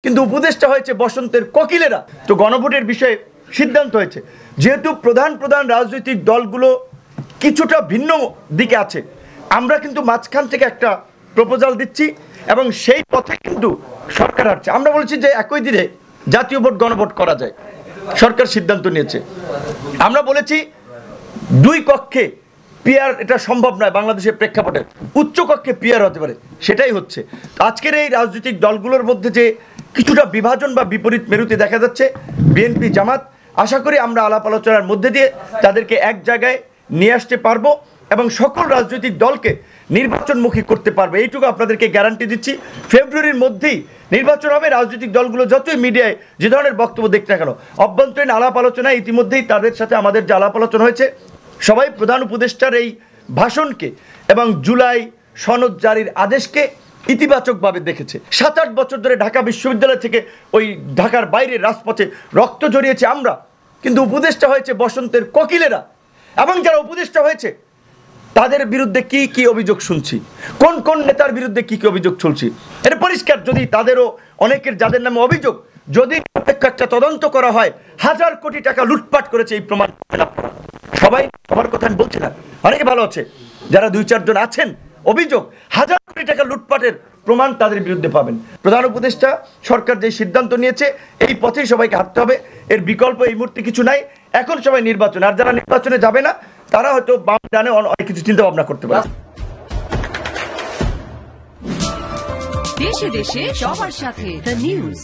কিন্তু উপদেষ্টা হয়েছে বসন্তের কোকিলেরা। তো গণভোটের বিষয়ে সিদ্ধান্ত হয়েছে, যেহেতু প্রধান প্রধান রাজনৈতিক দলগুলো কিছুটা ভিন্ন দিকে আছে, আমরা কিন্তু মাঝখান থেকে একটা প্রপোজাল দিচ্ছি এবং সেই পথে কিন্তু সরকার হাঁটছে। আমরা বলেছি যে একই দিনে জাতীয় ভোট গণভোট করা যায়, সরকার সিদ্ধান্ত নিয়েছে। আমরা বলেছি দুই কক্ষে পিয়ার এটা সম্ভব নয় বাংলাদেশের প্রেক্ষাপটে, উচ্চ কক্ষে পিয়ার হতে পারে, সেটাই হচ্ছে। আজকের এই রাজনৈতিক দলগুলোর মধ্যে যে কিছুটা বিভাজন বা বিপরীত মেরুতে দেখা যাচ্ছে, বিএনপি জামাত, আশা করি আমরা আলাপ আলোচনার মধ্যে দিয়ে তাদেরকে এক জায়গায় নিয়ে আসতে পারবো এবং সকল রাজনৈতিক দলকে নির্বাচনমুখী করতে পারবে, এইটুকু আপনাদেরকে গ্যারান্টি দিচ্ছি। ফেব্রুয়ারির মধ্যেই নির্বাচন হবে। রাজনৈতিক দলগুলো যতই মিডিয়ায় যে ধরনের বক্তব্য দেখতে না কেন, অভ্যন্তরীণ আলাপ আলোচনায় ইতিমধ্যেই তাদের সাথে আমাদের যে আলাপ আলোচনা হয়েছে, সবাই প্রধান উপদেষ্টার এই ভাষণকে এবং জুলাই সনদ জারির আদেশকে ইতিবাচকভাবে দেখেছে। 7-8 বছর ধরে ঢাকা বিশ্ববিদ্যালয় থেকে ওই ঢাকার বাইরে রাজপথে রক্ত জড়িয়েছে আমরা, কিন্তু উপদেষ্টা হয়েছে বসন্তের কোকিলেরা। এবং যারা উপদেষ্টা হয়েছে তাদের বিরুদ্ধে কি কি অভিযোগ শুনছি, কোন কোন নেতার বিরুদ্ধে কি কি অভিযোগ চলছে, এটা পরিষ্কার। যদি তাদেরও অনেকের যাদের নামে অভিযোগ, যদি একটা তদন্ত করা হয়, 1000 কোটি টাকা লুটপাট করেছে এই প্রমাণ। সবাই সবার কথা আমি বলছি না, অনেকে ভালো আছে, যারা 2-4 জন আছেন অভিযোগ 1000 কোটি টাকা লুটপাটের প্রমাণ তাদের বিরুদ্ধে পাবেন। প্রধান উপদেষ্টা সরকার যে সিদ্ধান্ত নিয়েছে এই পথেই সবাইকে হাঁটতে হবে, এর বিকল্প এই মুহূর্তে কিছু নাই। এখন সবাই নির্বাচন, আর যারা নির্বাচনে যাবে না তারা হয়তো বাম ডানে অনেক কিছু চিন্তা ভাবনা করতে পারে। দেশে দেশে সবার সাথে দ্য নিউজ।